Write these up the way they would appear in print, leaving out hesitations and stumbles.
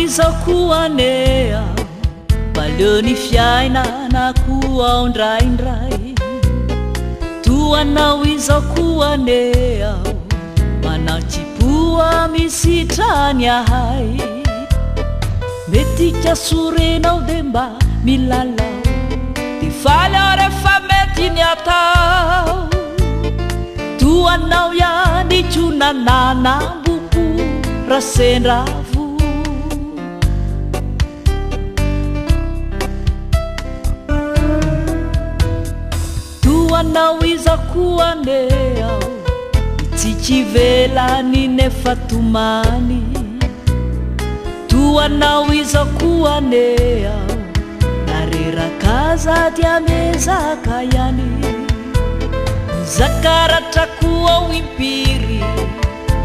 izao koa ane ao baleo ny fiainana koa ao ndraindray toanao izao koa ane ao manatsypoa misitrany ahay mety kasorenao de mba milalao ty faly ao rehefa mety ny atao toanao ihany tronananamboko rasendravo toanao izao koa ane ao tsikivelany nefa tomany toanao izao koa ane ao nareraka zady amezaka ihany zakaratra koa ao impiry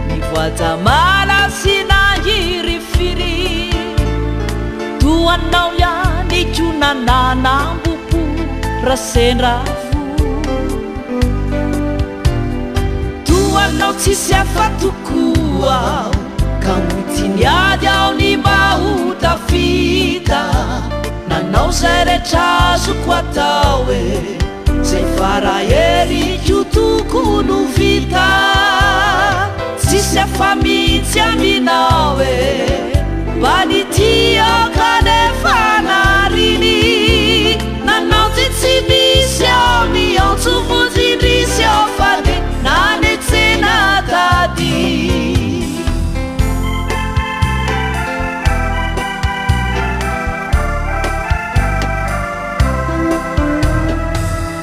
mivoaja mala sy nangiry firy toanao ihany tronananamboko rasendravo toanao tsisy afatokoa ao ka motiniady ao ny mba tafita nanao zay rehetra azoko atao e zay faraheriko tokono vita tsisy afa mihitsy aminao e mba nitiaka nefa nariny nanao ty tsy misy ao ny antso vonjindrisy ao fa de nanetsena tady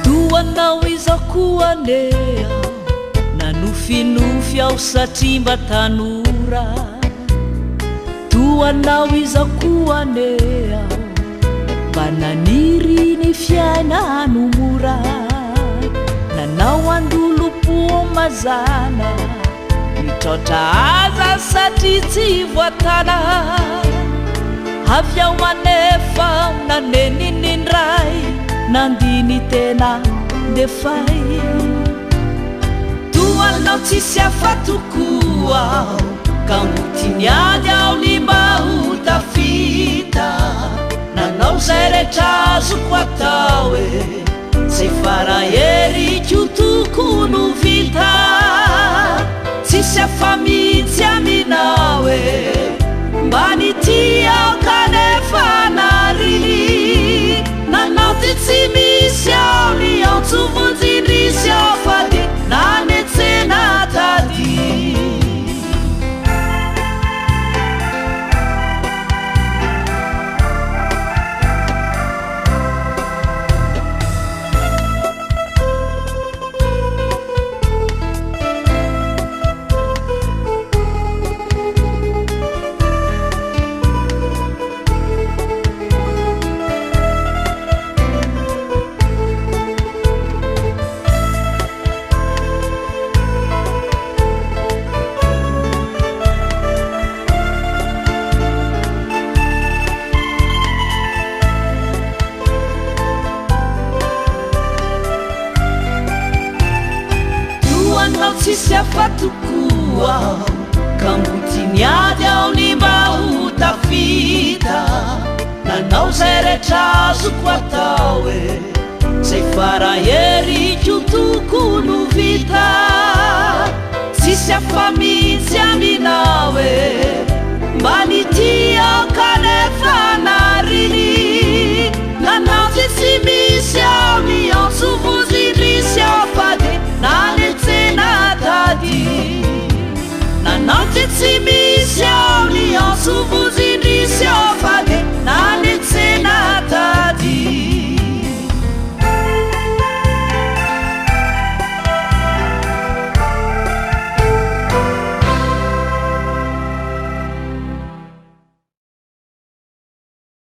toanao izao koa ane ao nanofinofy ao satria mba tanora toanao izao koa ane ao mba naniry ny fiainano mora nanao andolo-po mazana mitraotra aza satria tsy voatana avy ao manefa naneninyndray nandiny tena defay toanao tsisy afatokoa ao ka motiniady ao ny mba tafita nanao zay rehetra azoko atao e zay faraheriko tokono vita tsisy afa mihitsy aminao e mba nitiaka nefa nariny nanao ty tsy misy ao ny antso vonjindrisy ao fa de nanetsena tady tsisy afatokoa ao ka motiniady ao ny mba tafita nanao zay rehetra azoko atao e zay faraheriko tokono vita tsisy afa mihitsy aminao e mba nitiaka nefa